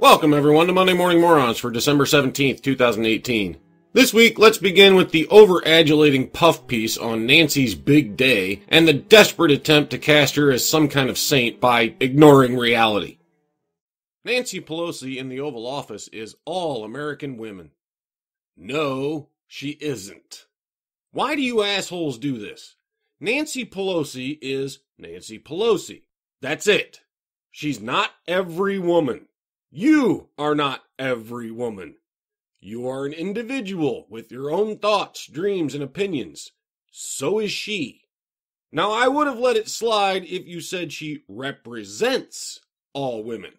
Welcome everyone to Monday Morning Morons for December 17th, 2018. This week, let's begin with the over-adulating puff piece on Nancy's big day and the desperate attempt to cast her as some kind of saint by ignoring reality. Nancy Pelosi in the Oval Office is all American women. No, she isn't. Why do you assholes do this? Nancy Pelosi is Nancy Pelosi. That's it. She's not every woman. You are not every woman. You are an individual with your own thoughts, dreams, and opinions. So is she. Now, I would have let it slide if you said she represents all women.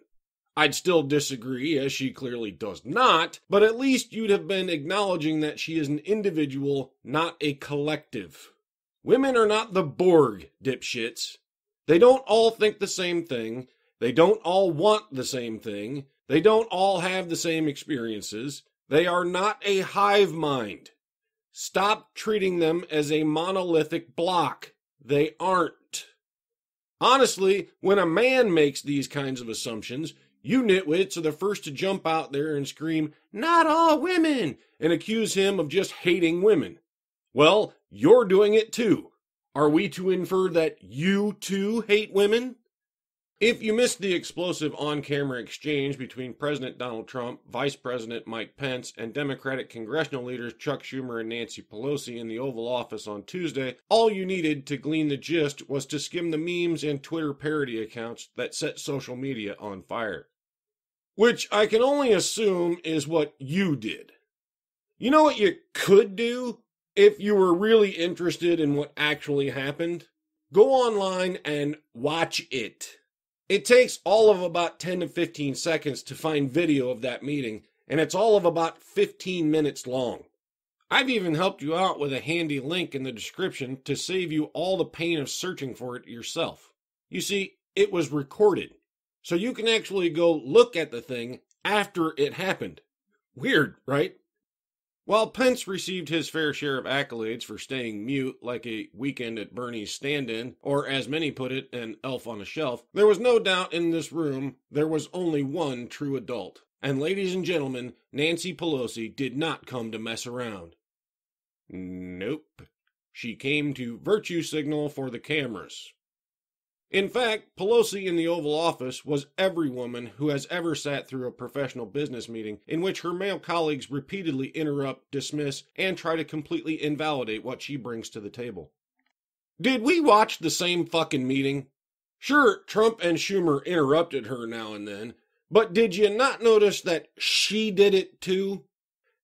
I'd still disagree, as she clearly does not, but at least you'd have been acknowledging that she is an individual, not a collective. Women are not the Borg, dipshits. They don't all think the same thing. They don't all want the same thing. They don't all have the same experiences. They are not a hive mind. Stop treating them as a monolithic block. They aren't. Honestly, when a man makes these kinds of assumptions, you nitwits are the first to jump out there and scream, "Not all women," and accuse him of just hating women. Well, you're doing it too. Are we to infer that you too hate women? If you missed the explosive on-camera exchange between President Donald Trump, Vice President Mike Pence, and Democratic congressional leaders Chuck Schumer and Nancy Pelosi in the Oval Office on Tuesday, all you needed to glean the gist was to skim the memes and Twitter parody accounts that set social media on fire. Which I can only assume is what you did. You know what you could do if you were really interested in what actually happened? Go online and watch it. It takes all of about 10 to 15 seconds to find video of that meeting, and it's all of about 15 minutes long. I've even helped you out with a handy link in the description to save you all the pain of searching for it yourself. You see, it was recorded, so you can actually go look at the thing after it happened. Weird, right? While Pence received his fair share of accolades for staying mute like a Weekend at Bernie's stand-in, or as many put it, an elf on a shelf, there was no doubt in this room there was only one true adult. And ladies and gentlemen, Nancy Pelosi did not come to mess around. Nope. She came to virtue signal for the cameras. In fact, Pelosi in the Oval Office was every woman who has ever sat through a professional business meeting in which her male colleagues repeatedly interrupt, dismiss, and try to completely invalidate what she brings to the table. Did we watch the same fucking meeting? Sure, Trump and Schumer interrupted her now and then, but did you not notice that she did it too?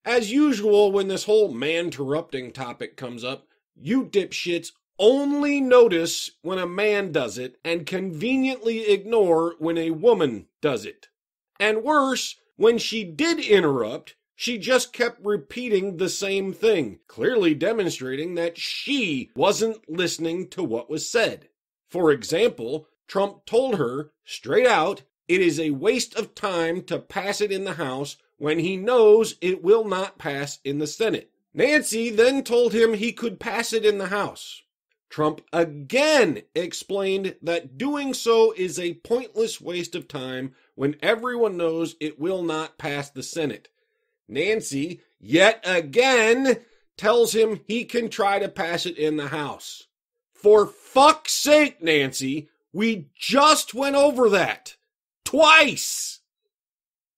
As usual, when this whole man-interrupting topic comes up, you dipshits only notice when a man does it and conveniently ignore when a woman does it. And worse, when she did interrupt, she just kept repeating the same thing, clearly demonstrating that she wasn't listening to what was said. For example, Trump told her, straight out, it is a waste of time to pass it in the House when he knows it will not pass in the Senate. Nancy then told him he could pass it in the House. Trump again explained that doing so is a pointless waste of time when everyone knows it will not pass the Senate. Nancy, yet again, tells him he can try to pass it in the House. For fuck's sake, Nancy, we just went over that. Twice!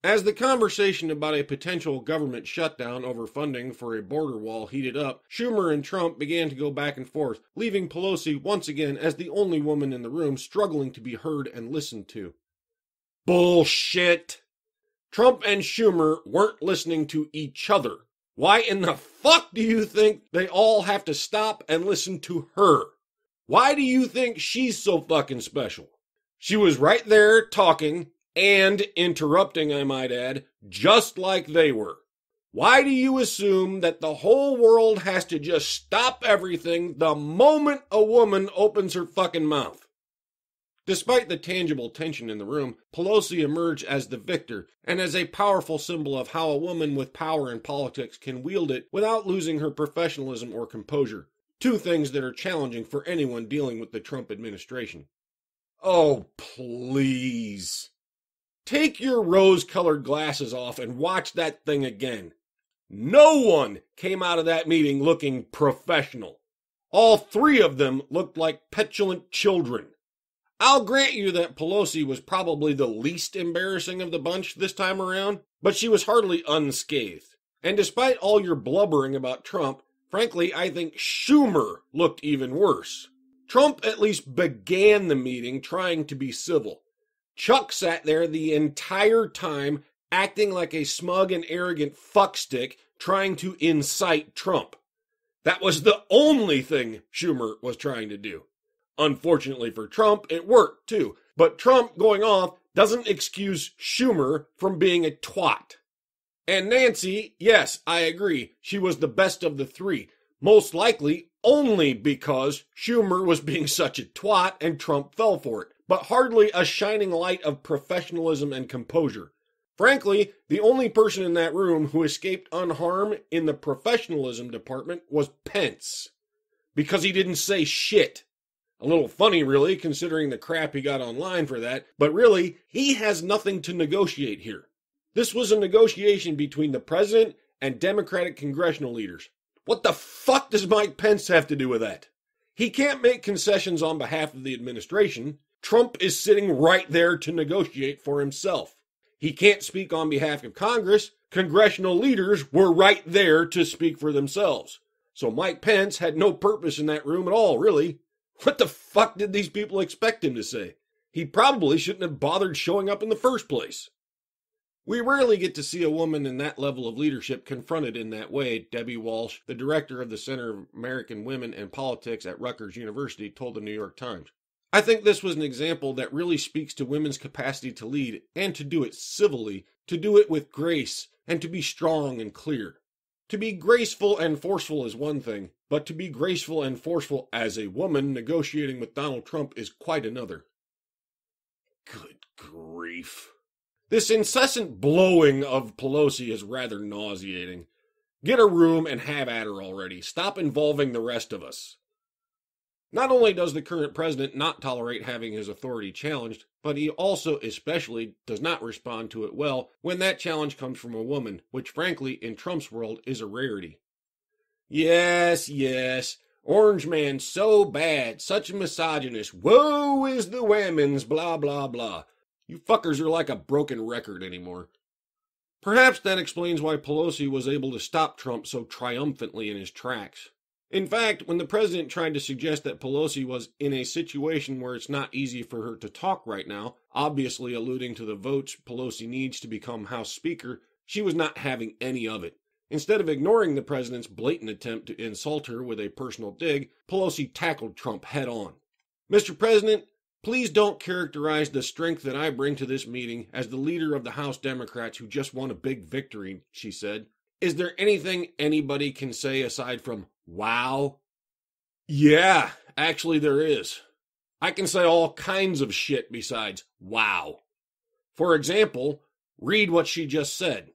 As the conversation about a potential government shutdown over funding for a border wall heated up, Schumer and Trump began to go back and forth, leaving Pelosi once again as the only woman in the room struggling to be heard and listened to. Bullshit! Trump and Schumer weren't listening to each other. Why in the fuck do you think they all have to stop and listen to her? Why do you think she's so fucking special? She was right there talking, and interrupting, I might add, just like they were. Why do you assume that the whole world has to just stop everything the moment a woman opens her fucking mouth? Despite the tangible tension in the room, Pelosi emerged as the victor and as a powerful symbol of how a woman with power in politics can wield it without losing her professionalism or composure. Two things that are challenging for anyone dealing with the Trump administration. Oh, please. Take your rose-colored glasses off and watch that thing again. No one came out of that meeting looking professional. All three of them looked like petulant children. I'll grant you that Pelosi was probably the least embarrassing of the bunch this time around, but she was hardly unscathed. And despite all your blubbering about Trump, frankly, I think Schumer looked even worse. Trump at least began the meeting trying to be civil. Chuck sat there the entire time acting like a smug and arrogant fuckstick trying to incite Trump. That was the only thing Schumer was trying to do. Unfortunately for Trump, it worked too. But Trump going off doesn't excuse Schumer from being a twat. And Nancy, yes, I agree, she was the best of the three. Most likely only because Schumer was being such a twat and Trump fell for it. But hardly a shining light of professionalism and composure. Frankly, the only person in that room who escaped unharmed in the professionalism department was Pence. Because he didn't say shit. A little funny, really, considering the crap he got online for that, but really, he has nothing to negotiate here. This was a negotiation between the president and Democratic congressional leaders. What the fuck does Mike Pence have to do with that? He can't make concessions on behalf of the administration. Trump is sitting right there to negotiate for himself. He can't speak on behalf of Congress. Congressional leaders were right there to speak for themselves. So Mike Pence had no purpose in that room at all, really. What the fuck did these people expect him to say? He probably shouldn't have bothered showing up in the first place. We rarely get to see a woman in that level of leadership confronted in that way, Debbie Walsh, the director of the Center of American Women and Politics at Rutgers University, told the New York Times. I think this was an example that really speaks to women's capacity to lead and to do it civilly, to do it with grace, and to be strong and clear. To be graceful and forceful is one thing, but to be graceful and forceful as a woman negotiating with Donald Trump is quite another. Good grief. This incessant blowing of Pelosi is rather nauseating. Get a room and have at her already. Stop involving the rest of us. Not only does the current president not tolerate having his authority challenged, but he also especially does not respond to it well when that challenge comes from a woman, which frankly, in Trump's world, is a rarity. Yes, Orange Man so bad, such a misogynist, woe is the women's, blah, blah, blah. You fuckers are like a broken record anymore. Perhaps that explains why Pelosi was able to stop Trump so triumphantly in his tracks. In fact, when the president tried to suggest that Pelosi was in a situation where it's not easy for her to talk right now, obviously alluding to the votes Pelosi needs to become House Speaker, she was not having any of it. Instead of ignoring the president's blatant attempt to insult her with a personal dig, Pelosi tackled Trump head on. Mr. President, please don't characterize the strength that I bring to this meeting as the leader of the House Democrats who just won a big victory, she said. Is there anything anybody can say aside from, wow? Yeah, actually there is. I can say all kinds of shit besides wow. For example, read what she just said.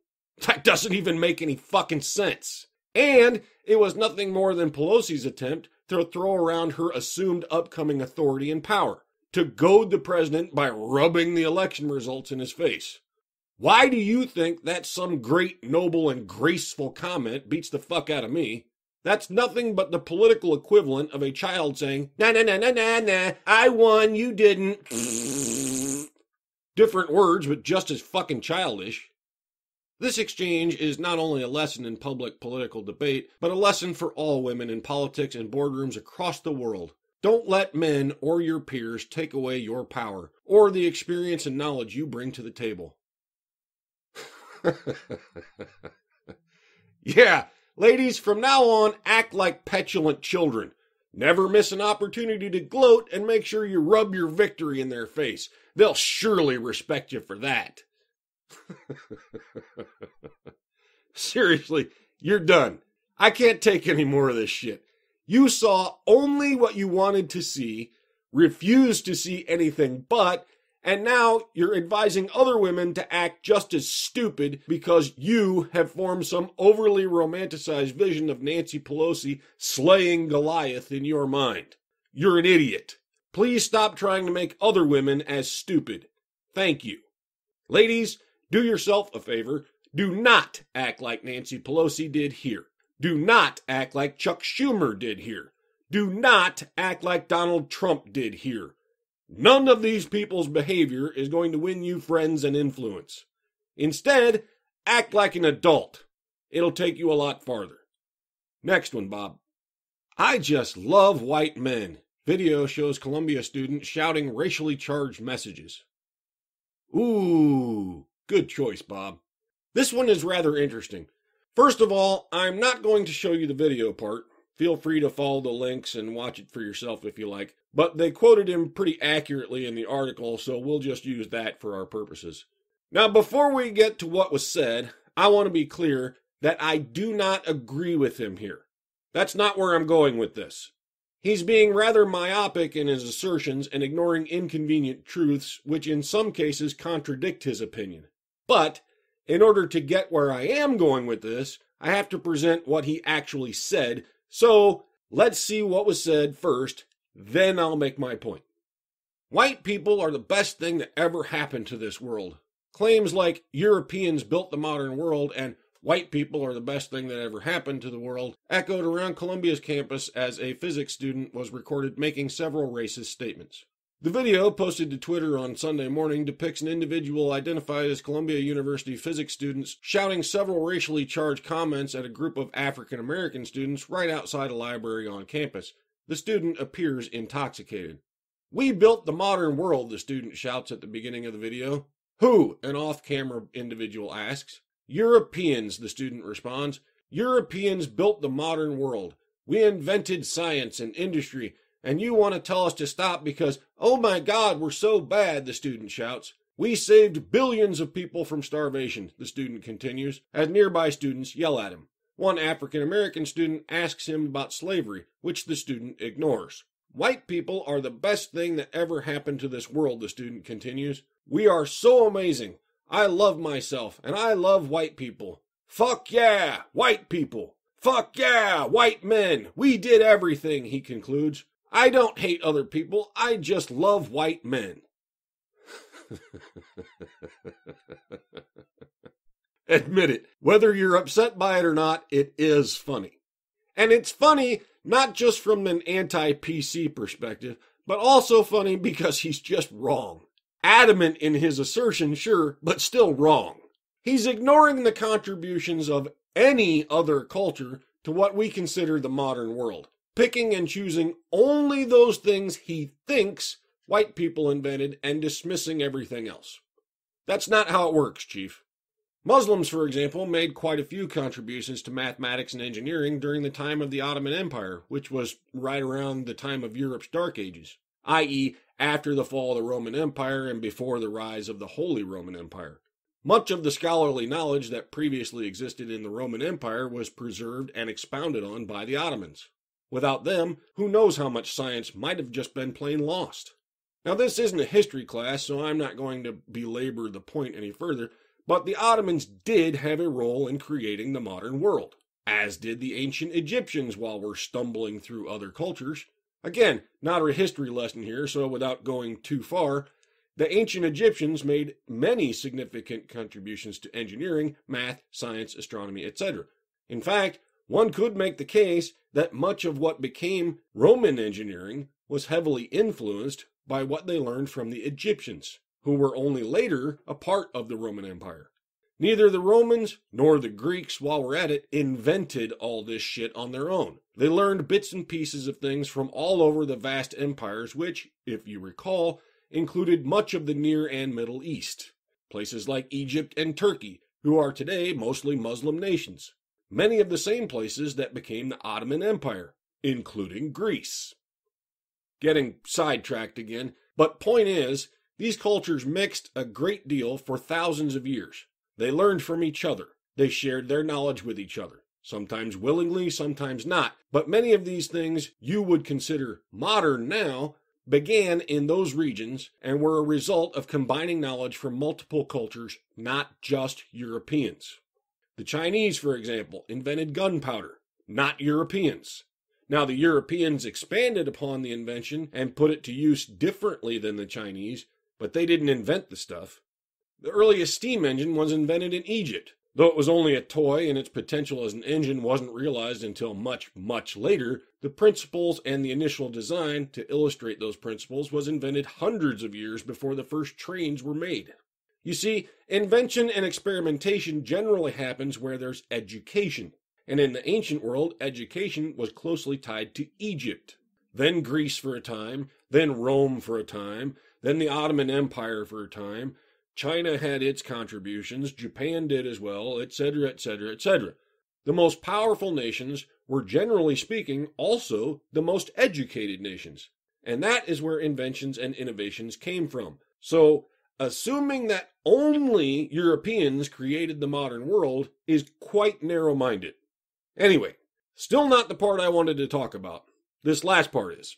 That doesn't even make any fucking sense. And it was nothing more than Pelosi's attempt to throw around her assumed upcoming authority and power, to goad the president by rubbing the election results in his face. Why do you think that's some great, noble, and graceful comment beats the fuck out of me? That's nothing but the political equivalent of a child saying, nah, I won, you didn't. Different words, but just as fucking childish. This exchange is not only a lesson in public political debate, but a lesson for all women in politics and boardrooms across the world. Don't let men or your peers take away your power, or the experience and knowledge you bring to the table. Yeah, ladies, from now on, act like petulant children. Never miss an opportunity to gloat and make sure you rub your victory in their face. They'll surely respect you for that. Seriously, you're done. I can't take any more of this shit. You saw only what you wanted to see, refused to see anything but, and now you're advising other women to act just as stupid because you have formed some overly romanticized vision of Nancy Pelosi slaying Goliath in your mind. You're an idiot. Please stop trying to make other women as stupid. Thank you. Ladies, do yourself a favor. Do not act like Nancy Pelosi did here. Do not act like Chuck Schumer did here. Do not act like Donald Trump did here. None of these people's behavior is going to win you friends and influence. Instead, act like an adult. It'll take you a lot farther. Next one, Bob. I just love white men. Video shows Columbia student shouting racially charged messages. Ooh, good choice, Bob. This one is rather interesting. First of all, I'm not going to show you the video part. Feel free to follow the links and watch it for yourself if you like. But they quoted him pretty accurately in the article, so we'll just use that for our purposes. Now, before we get to what was said, I want to be clear that I do not agree with him here. That's not where I'm going with this. He's being rather myopic in his assertions and ignoring inconvenient truths, which in some cases contradict his opinion. But, in order to get where I am going with this, I have to present what he actually said. So, let's see what was said first, then I'll make my point. White people are the best thing that ever happened to this world. Claims like Europeans built the modern world and white people are the best thing that ever happened to the world echoed around Columbia's campus as a physics student was recorded making several racist statements. The video, posted to Twitter on Sunday morning, depicts an individual identified as Columbia University physics students shouting several racially charged comments at a group of African American students right outside a library on campus. The student appears intoxicated. "We built the modern world," the student shouts at the beginning of the video. "Who?" an off-camera individual asks. "Europeans," the student responds. "Europeans built the modern world. We invented science and industry, and you want to tell us to stop because, oh my God, we're so bad," the student shouts. "We saved billions of people from starvation," the student continues, as nearby students yell at him. One African-American student asks him about slavery, which the student ignores. "White people are the best thing that ever happened to this world," the student continues. "We are so amazing. I love myself, and I love white people. Fuck yeah, white people. Fuck yeah, white men. We did everything," he concludes. "I don't hate other people. I just love white men." Admit it. Whether you're upset by it or not, it is funny. And it's funny not just from an anti-PC perspective, but also funny because he's just wrong. Adamant in his assertion, sure, but still wrong. He's ignoring the contributions of any other culture to what we consider the modern world, picking and choosing only those things he thinks white people invented and dismissing everything else. That's not how it works, Chief. Muslims, for example, made quite a few contributions to mathematics and engineering during the time of the Ottoman Empire, which was right around the time of Europe's Dark Ages, i.e., after the fall of the Roman Empire and before the rise of the Holy Roman Empire. Much of the scholarly knowledge that previously existed in the Roman Empire was preserved and expounded on by the Ottomans. Without them, who knows how much science might have just been plain lost. Now, this isn't a history class, so I'm not going to belabor the point any further, but the Ottomans did have a role in creating the modern world, as did the ancient Egyptians while we're stumbling through other cultures. Again, not a history lesson here, so without going too far, the ancient Egyptians made many significant contributions to engineering, math, science, astronomy, etc. In fact, one could make the case that much of what became Roman engineering was heavily influenced by what they learned from the Egyptians, who were only later a part of the Roman Empire. Neither the Romans nor the Greeks, while we're at it, invented all this shit on their own. They learned bits and pieces of things from all over the vast empires, which, if you recall, included much of the Near and Middle East. Places like Egypt and Turkey, who are today mostly Muslim nations. Many of the same places that became the Ottoman Empire, including Greece. Getting sidetracked again, but point is, these cultures mixed a great deal for thousands of years. They learned from each other. They shared their knowledge with each other. Sometimes willingly, sometimes not. But many of these things you would consider modern now began in those regions and were a result of combining knowledge from multiple cultures, not just Europeans. The Chinese, for example, invented gunpowder, not Europeans. Now, the Europeans expanded upon the invention and put it to use differently than the Chinese, but they didn't invent the stuff. The earliest steam engine was invented in Egypt. Though it was only a toy and its potential as an engine wasn't realized until much, much later, the principles and the initial design to illustrate those principles was invented hundreds of years before the first trains were made. You see, invention and experimentation generally happens where there's education. And in the ancient world, education was closely tied to Egypt. Then Greece for a time, then Rome for a time, then the Ottoman Empire for a time. China had its contributions, Japan did as well, etc., etc., etc. The most powerful nations were, generally speaking, also the most educated nations. And that is where inventions and innovations came from. So, assuming that only Europeans created the modern world is quite narrow-minded. Anyway, still not the part I wanted to talk about. This last part is.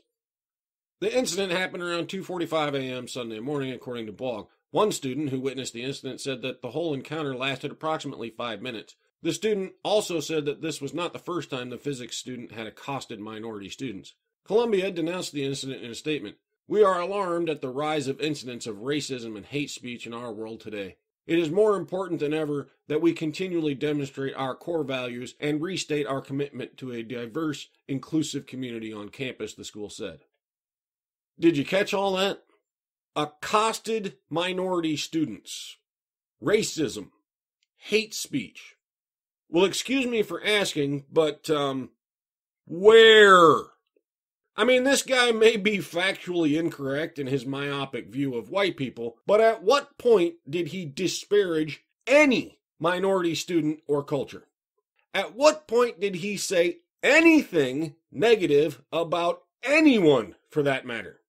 The incident happened around 2:45 a.m. Sunday morning, according to blog. One student who witnessed the incident said that the whole encounter lasted approximately 5 minutes. The student also said that this was not the first time the physics student had accosted minority students. Columbia denounced the incident in a statement. We are alarmed at the rise of incidents of racism and hate speech in our world today. It is more important than ever that we continually demonstrate our core values and restate our commitment to a diverse, inclusive community on campus, the school said. Did you catch all that? Accosted minority students. Racism. Hate speech. Well, excuse me for asking, but, where? I mean, this guy may be factually incorrect in his myopic view of white people, but at what point did he disparage any minority student or culture? At what point did he say anything negative about anyone, for that matter?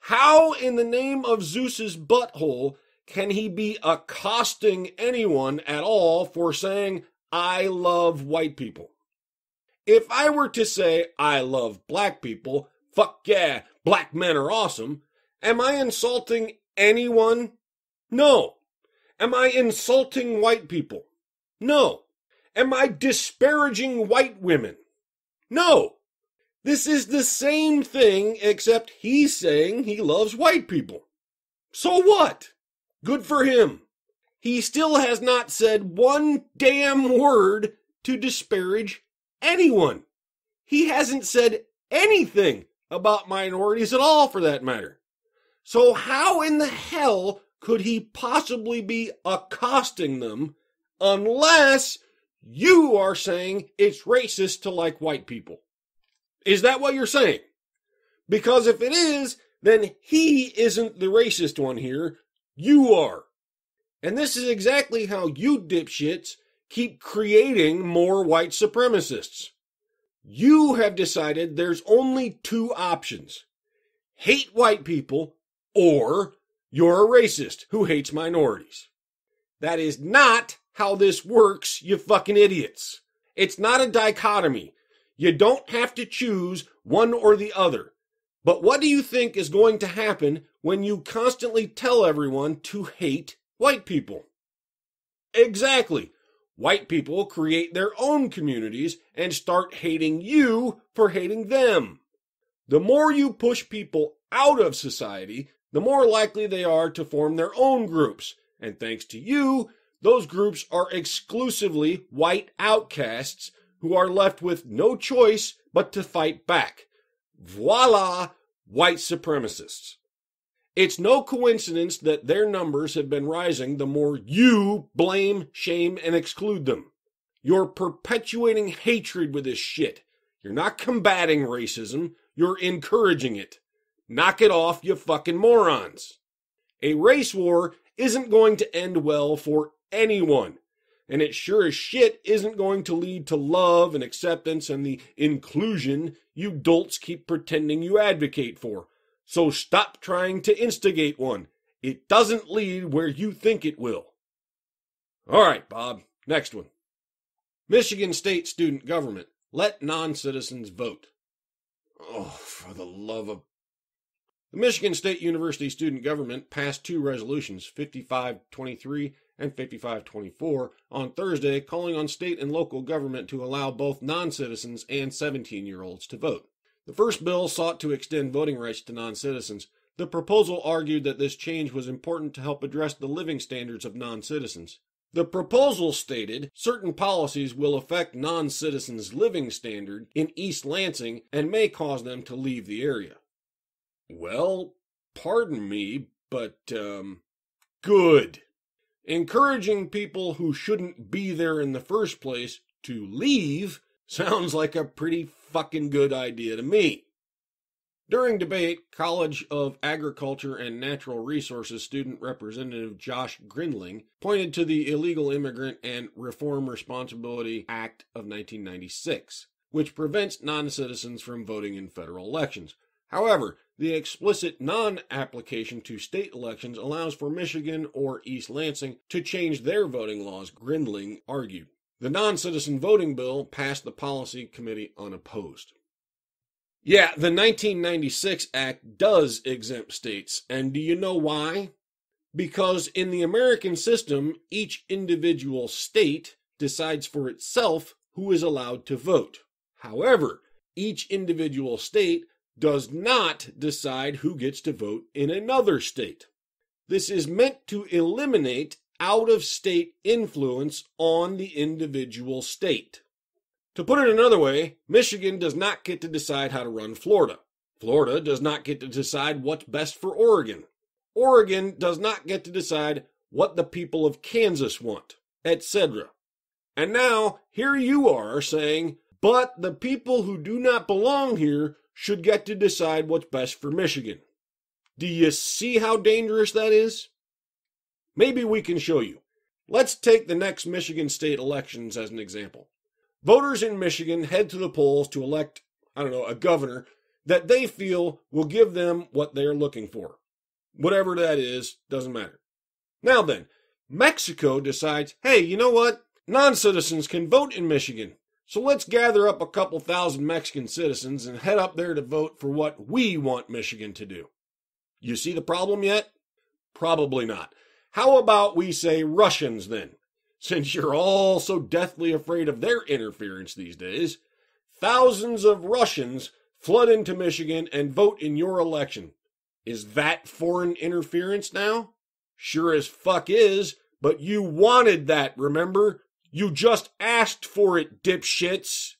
How in the name of Zeus's butthole can he be accosting anyone at all for saying, I love white people? If I were to say, I love black people, fuck yeah, black men are awesome, am I insulting anyone? No. Am I insulting white people? No. Am I disparaging white women? No. This is the same thing, except he's saying he loves white people. So what? Good for him. He still has not said one damn word to disparage anyone. He hasn't said anything about minorities at all, for that matter. So how in the hell could he possibly be accosting them unless you are saying it's racist to like white people? Is that what you're saying? Because if it is, then he isn't the racist one here. You are. And this is exactly how you dipshits keep creating more white supremacists. You have decided there's only two options. Hate white people, or you're a racist who hates minorities. That is not how this works, you fucking idiots. It's not a dichotomy. You don't have to choose one or the other. But what do you think is going to happen when you constantly tell everyone to hate white people? Exactly. White people create their own communities and start hating you for hating them. The more you push people out of society, the more likely they are to form their own groups. And thanks to you, those groups are exclusively white outcasts who are left with no choice but to fight back. Voila, white supremacists. It's no coincidence that their numbers have been rising the more you blame, shame, and exclude them. You're perpetuating hatred with this shit. You're not combating racism, you're encouraging it. Knock it off, you fucking morons. A race war isn't going to end well for anyone. And it sure as shit isn't going to lead to love and acceptance and the inclusion you dolts keep pretending you advocate for. So stop trying to instigate one. It doesn't lead where you think it will. All right, Bob, next one. Michigan State student government. Let non-citizens vote. Oh, for the love of... The Michigan State University student government passed two resolutions, 5523 and 5524, on Thursday, calling on state and local government to allow both non-citizens and 17-year-olds to vote. The first bill sought to extend voting rights to non-citizens. The proposal argued that this change was important to help address the living standards of non-citizens. The proposal stated certain policies will affect non-citizens' living standard in East Lansing and may cause them to leave the area. Well, pardon me, but, good. Encouraging people who shouldn't be there in the first place to leave sounds like a pretty fucking good idea to me. During debate, College of Agriculture and Natural Resources student representative Josh Grindling pointed to the Illegal Immigrant and Reform Responsibility Act of 1996, which prevents non-citizens from voting in federal elections. However, the explicit non-application to state elections allows for Michigan or East Lansing to change their voting laws, Grindling argued. The non-citizen voting bill passed the policy committee unopposed. Yeah, the 1996 Act does exempt states, and do you know why? Because in the American system, each individual state decides for itself who is allowed to vote. However, each individual state does not decide who gets to vote in another state. This is meant to eliminate out-of-state influence on the individual state. To put it another way, Michigan does not get to decide how to run Florida. Florida does not get to decide what's best for Oregon. Oregon does not get to decide what the people of Kansas want, etc. And now, here you are saying, but the people who do not belong here should get to decide what's best for Michigan. Do you see how dangerous that is? Maybe we can show you. Let's take the next Michigan state elections as an example. Voters in Michigan head to the polls to elect, a governor that they feel will give them what they are looking for. Whatever that is, doesn't matter. Now then, Mexico decides, hey, you know what? Non-citizens can vote in Michigan. So let's gather up a couple thousand Mexican citizens and head up there to vote for what we want Michigan to do. You see the problem yet? Probably not. How about we say Russians then? Since you're all so deathly afraid of their interference these days, thousands of Russians flood into Michigan and vote in your election. Is that foreign interference now? Sure as fuck is, but you wanted that, remember? You just asked for it, dipshits.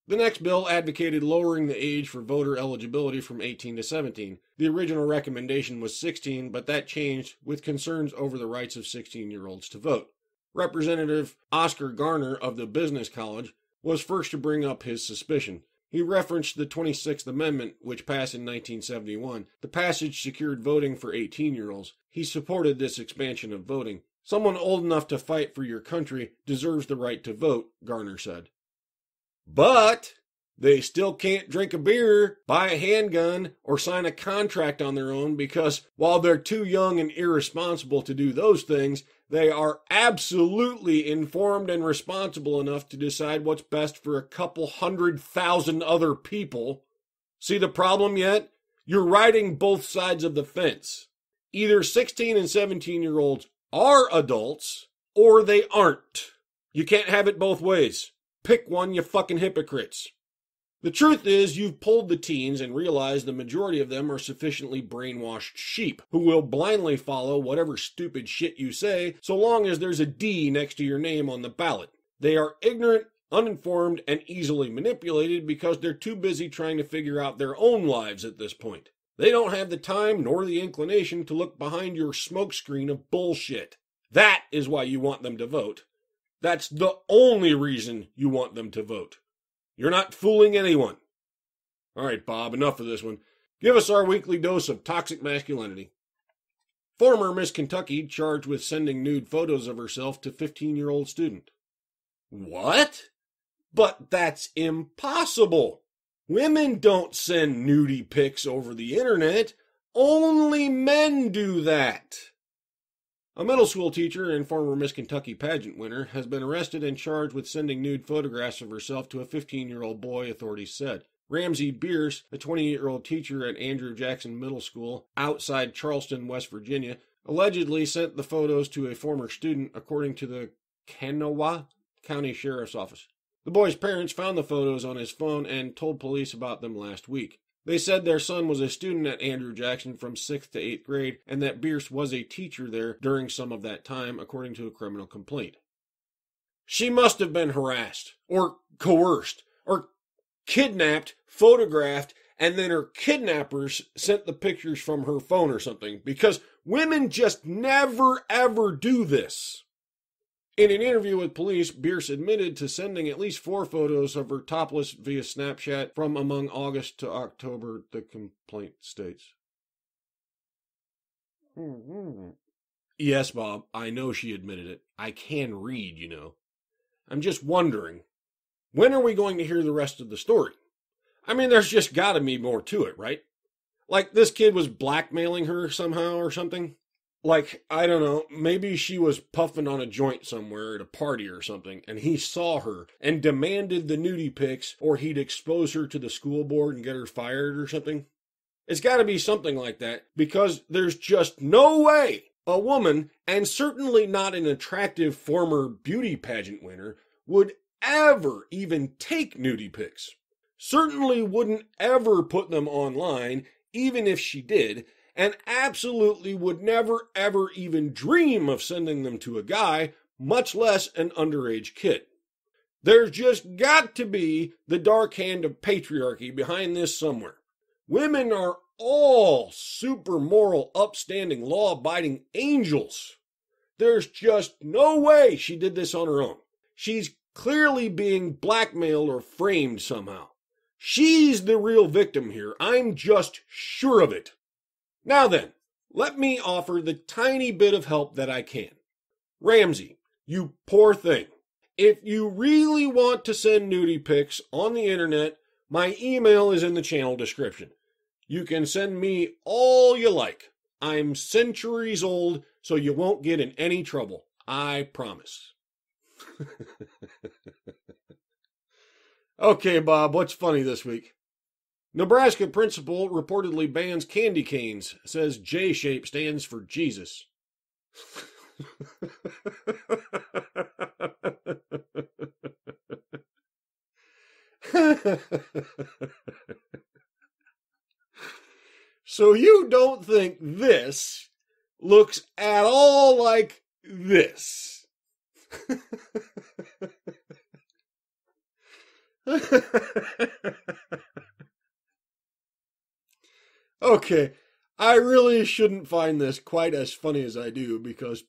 The next bill advocated lowering the age for voter eligibility from 18 to 17. The original recommendation was 16, but that changed with concerns over the rights of 16-year-olds to vote. Representative Oscar Garner of the Business College was first to bring up his suspicion. He referenced the 26th Amendment, which passed in 1971. The passage secured voting for 18-year-olds. He supported this expansion of voting. Someone old enough to fight for your country deserves the right to vote, Garner said. But they still can't drink a beer, buy a handgun, or sign a contract on their own because while they're too young and irresponsible to do those things, they are absolutely informed and responsible enough to decide what's best for a couple 100,000 other people. See the problem yet? You're riding both sides of the fence. Either 16 and 17-year-olds are adults, or they aren't. You can't have it both ways. Pick one, you fucking hypocrites. The truth is, you've pulled the teens and realized the majority of them are sufficiently brainwashed sheep who will blindly follow whatever stupid shit you say so long as there's a D next to your name on the ballot. They are ignorant, uninformed, and easily manipulated because they're too busy trying to figure out their own lives at this point. They don't have the time nor the inclination to look behind your smokescreen of bullshit. That is why you want them to vote. That's the only reason you want them to vote. You're not fooling anyone. All right, Bob, enough of this one. Give us our weekly dose of toxic masculinity. Former Miss Kentucky charged with sending nude photos of herself to 15-year-old student. What? But that's impossible. Women don't send nudie pics over the internet. Only men do that. A middle school teacher and former Miss Kentucky pageant winner has been arrested and charged with sending nude photographs of herself to a 15-year-old boy, authorities said. Ramsey Bierce, a 28-year-old teacher at Andrew Jackson Middle School outside Charleston, West Virginia, allegedly sent the photos to a former student, according to the Kanawha County Sheriff's Office. The boy's parents found the photos on his phone and told police about them last week. They said their son was a student at Andrew Jackson from 6th to 8th grade, and that Bierce was a teacher there during some of that time, according to a criminal complaint. She must have been harassed, or coerced, or kidnapped, photographed, and then her kidnappers sent the pictures from her phone or something, because women just never ever do this. In an interview with police, Bierce admitted to sending at least 4 photos of her topless via Snapchat from among August to October, the complaint states. Yes, Bob, I know she admitted it. I can read, you know. I'm just wondering, when are we going to hear the rest of the story? I mean, there's just gotta be more to it, right? Like this kid was blackmailing her somehow or something? Like, I don't know, maybe she was puffing on a joint somewhere at a party or something, and he saw her and demanded the nudie pics, or he'd expose her to the school board and get her fired or something. It's gotta be something like that, because there's just no way a woman, and certainly not an attractive former beauty pageant winner, would ever even take nudie pics. Certainly wouldn't ever put them online, even if she did, and absolutely would never ever even dream of sending them to a guy, much less an underage kid. There's just got to be the dark hand of patriarchy behind this somewhere. Women are all super moral, upstanding, law-abiding angels. There's just no way she did this on her own. She's clearly being blackmailed or framed somehow. She's the real victim here. I'm just sure of it. Now then, let me offer the tiny bit of help that I can. Ramsey, you poor thing. If you really want to send nudie pics on the internet, my email is in the channel description. You can send me all you like. I'm centuries old, so you won't get in any trouble. I promise. Okay, Bob, what's funny this week? Nebraska principal reportedly bans candy canes, says J-shape stands for Jesus. So you don't think this looks at all like this? Okay, I really shouldn't find this quite as funny as I do, because,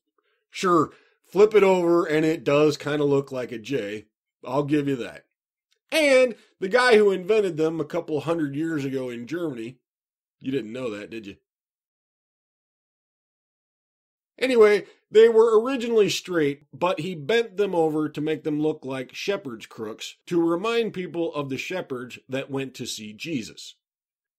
sure, flip it over and it does kind of look like a J. I'll give you that. And the guy who invented them a couple 100 years ago in Germany, you didn't know that, did you? Anyway, they were originally straight, but he bent them over to make them look like shepherd's crooks to remind people of the shepherds that went to see Jesus.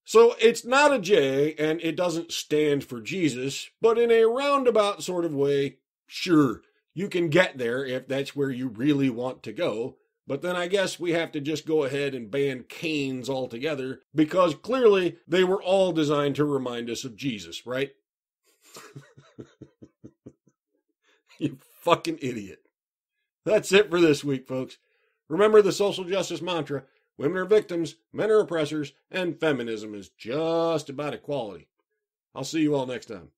So it's not a J, and it doesn't stand for Jesus, but in a roundabout sort of way, sure, you can get there if that's where you really want to go, but then I guess we have to just go ahead and ban canes altogether, because clearly they were all designed to remind us of Jesus, right? You fucking idiot. That's it for this week, folks. Remember the social justice mantra: women are victims, men are oppressors, and feminism is just about equality. I'll see you all next time.